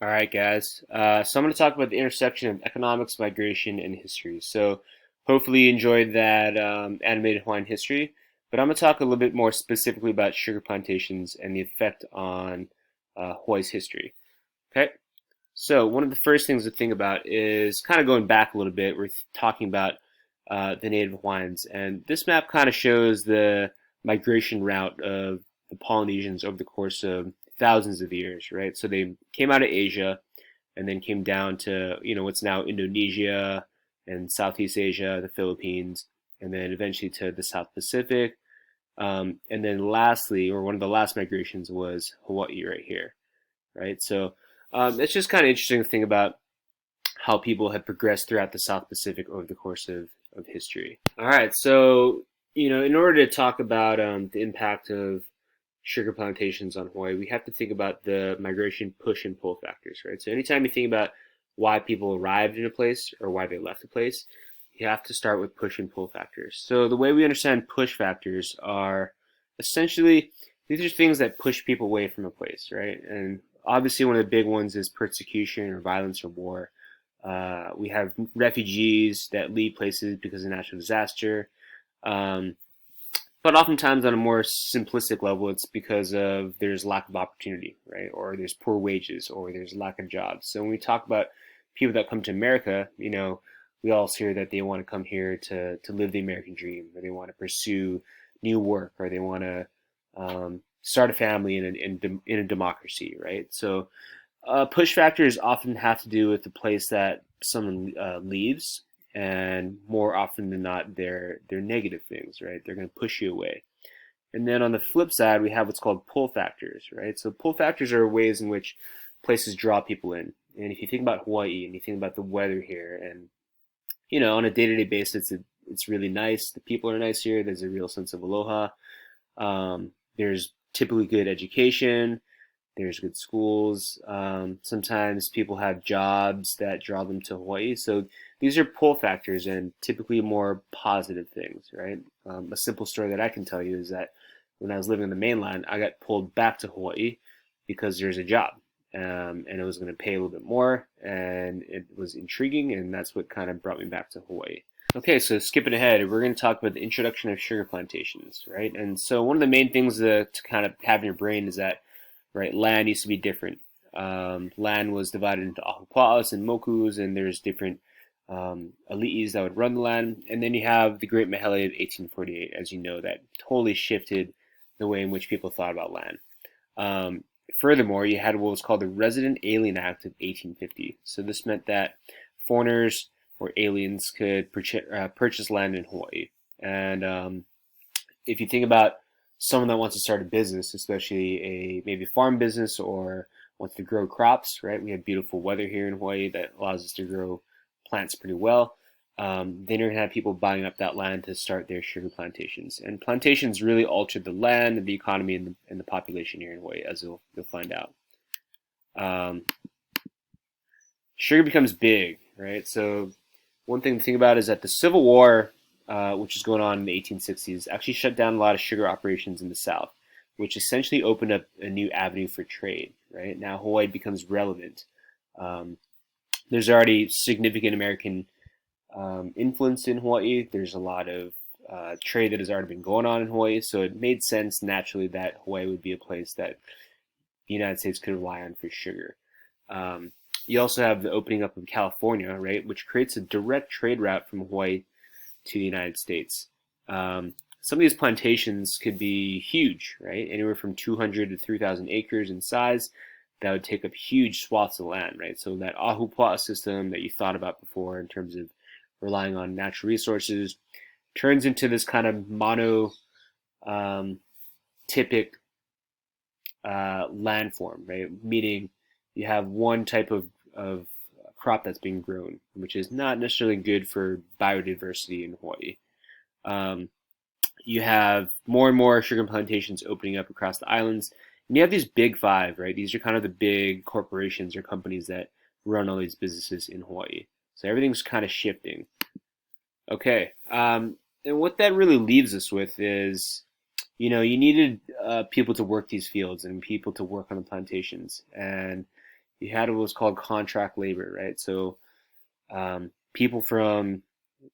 All right, guys. So I'm going to talk about the intersection of economics, migration, and history. So hopefully you enjoyed that animated Hawaiian history, but I'm going to talk a little bit more specifically about sugar plantations and the effect on Hawaii's history. Okay. So one of the first things to think about is kind of going back a little bit. We're talking about the native Hawaiians, and this map kind of shows the migration route of the Polynesians over the course of thousands of years, right? So they came out of Asia and then came down to what's now Indonesia and Southeast Asia, the Philippines, and then eventually to the South Pacific. And then lastly, or one of the last migrations was Hawaii right here, right? So it's just kind of interesting to think about how people have progressed throughout the South Pacific over the course of history. All right, so in order to talk about the impact of sugar plantations on Hawaii, we have to think about the migration push and pull factors, right? So anytime you think about why people arrived in a place or why they left a place, you have to start with push and pull factors. So the way we understand push factors are essentially these are things that push people away from a place, right? And obviously one of the big ones is persecution or violence or war. We have refugees that leave places because of natural disaster. Um, but oftentimes on a more simplistic level, it's because of there's lack of opportunity, right? Or there's poor wages, or there's lack of jobs. So when we talk about people that come to America, we all hear that they want to come here to live the American dream, or they want to pursue new work, or they want to start a family in a democracy, right? So push factors often have to do with the place that someone leaves, and more often than not, they're negative things, right? They're going to push you away. And then on the flip side, we have what's called pull factors, right? So pull factors are ways in which places draw people in. And if you think about Hawaii and you think about the weather here, and on a day-to-day basis, it's really nice. The people are nice here. There's a real sense of aloha. There's typically good education. There's good schools. Sometimes people have jobs that draw them to Hawaii. So these are pull factors and typically more positive things, right? A simple story that I can tell you is that when I was living in the mainland, I got pulled back to Hawaii because there's a job. And it was going to pay a little bit more, and it was intriguing, and that's what kind of brought me back to Hawaii. Okay, so skipping ahead, we're going to talk about the introduction of sugar plantations, right? And so one of the main things to kind of have in your brain is that, right, land used to be different. Land was divided into ahupua'as and mokus, and there's different ali'is that would run the land. And then you have the Great Mahele of 1848, as you know, that totally shifted the way in which people thought about land. Um, Furthermore, you had what was called the Resident Alien Act of 1850. So this meant that foreigners or aliens could purchase land in Hawaii. And if you think about someone that wants to start a business, especially a maybe farm business or wants to grow crops, right? We have beautiful weather here in Hawaii that allows us to grow plants pretty well. Then you're gonna have people buying up that land to start their sugar plantations, and plantations really altered the land, and the economy, and the population here in Hawaii, as you'll find out. Um, Sugar becomes big, right? So one thing to think about is that the Civil War, which is going on in the 1860s, actually shut down a lot of sugar operations in the South, which essentially opened up a new avenue for trade. Right now, Hawaii becomes relevant. Um, there's already significant American influence in Hawaii. There's a lot of trade that has already been going on in Hawaii, so it made sense naturally that Hawaii would be a place that the United States could rely on for sugar. Um, you also have the opening up of California, right, which creates a direct trade route from Hawaii to the United States. Some of these plantations could be huge, right, anywhere from 200 to 3,000 acres in size. That would take up huge swaths of land, right? So that ahupua'a system that you thought about before in terms of relying on natural resources turns into this kind of mono um, typic landform, right? Meaning you have one type of crop that's being grown, which is not necessarily good for biodiversity in Hawaii. Um, you have more and more sugar plantations opening up across the islands. And you have these big five, right? These are kind of the big corporations or companies that run all these businesses in Hawaii. So everything's kind of shifting. Okay. And what that really leaves us with is, you needed people to work these fields and people to work on the plantations. And, you had what was called contract labor, right? So people from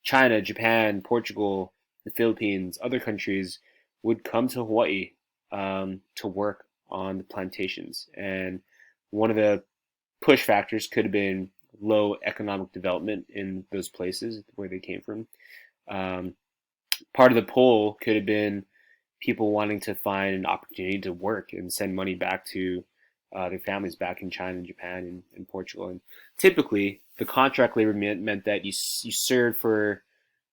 China, Japan, Portugal, the Philippines, other countries would come to Hawaii to work on the plantations. And one of the push factors could have been low economic development in those places where they came from. Um, Part of the pull could have been people wanting to find an opportunity to work and send money back to their families back in China and Japan and Portugal. And typically, the contract labor meant that you served for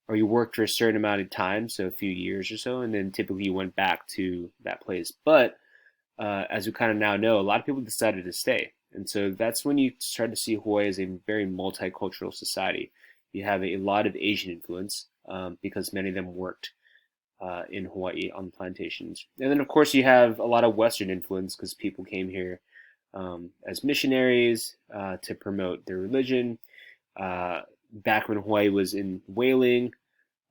or you worked for a certain amount of time, so a few years or so, and then typically you went back to that place. But as we kind of now know, a lot of people decided to stay. And so that's when you start to see Hawaii as a very multicultural society. You have a lot of Asian influence because many of them worked in Hawaii on plantations. And then, of course, you have a lot of Western influence because people came here as missionaries to promote their religion. Back when Hawaii was in whaling,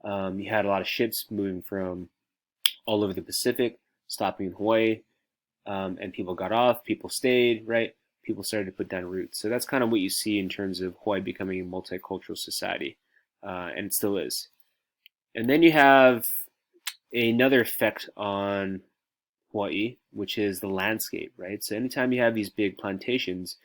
you had a lot of ships moving from all over the Pacific, stopping in Hawaii, and people got off, people stayed, right? People started to put down roots. So that's kind of what you see in terms of Hawaii becoming a multicultural society, and it still is. And then you have another effect on Hawaii, which is the landscape, right? So anytime you have these big plantations,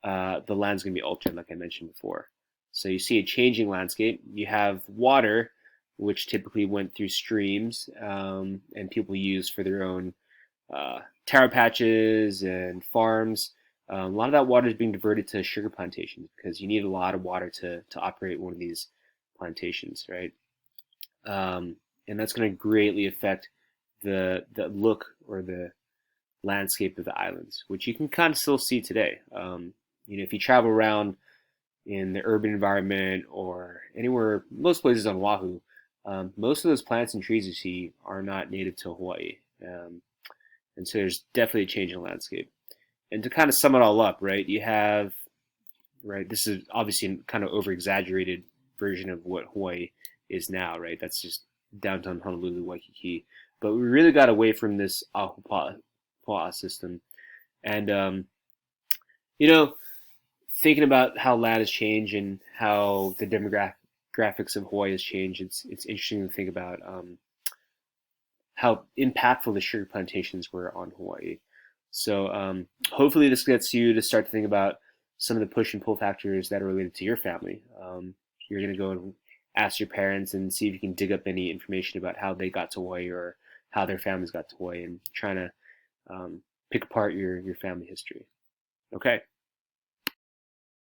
the land's going to be altered, like I mentioned before. So you see a changing landscape. You have water, which typically went through streams and people used for their own taro patches and farms. A lot of that water is being diverted to sugar plantations because you need a lot of water to operate one of these plantations, right? And that's going to greatly affect the look or the landscape of the islands, which you can kind of still see today. If you travel around in the urban environment or anywhere, most places on Oahu, most of those plants and trees you see are not native to Hawaii. And so there's definitely a change in the landscape. And to kind of sum it all up, right, you have, right, this is obviously a kind of over exaggerated version of what Hawaii is now, right? That's just downtown Honolulu, Waikiki. But we really got away from this Ahupua'a system. And, you know, thinking about how land has changed and how the demographics of Hawaii has changed, it's interesting to think about how impactful the sugar plantations were on Hawaii. So hopefully this gets you to start to think about some of the push and pull factors that are related to your family. You're going to go and ask your parents and see if you can dig up any information about how they got to Hawaii or how their families got to Hawaii and trying to pick apart your family history. Okay.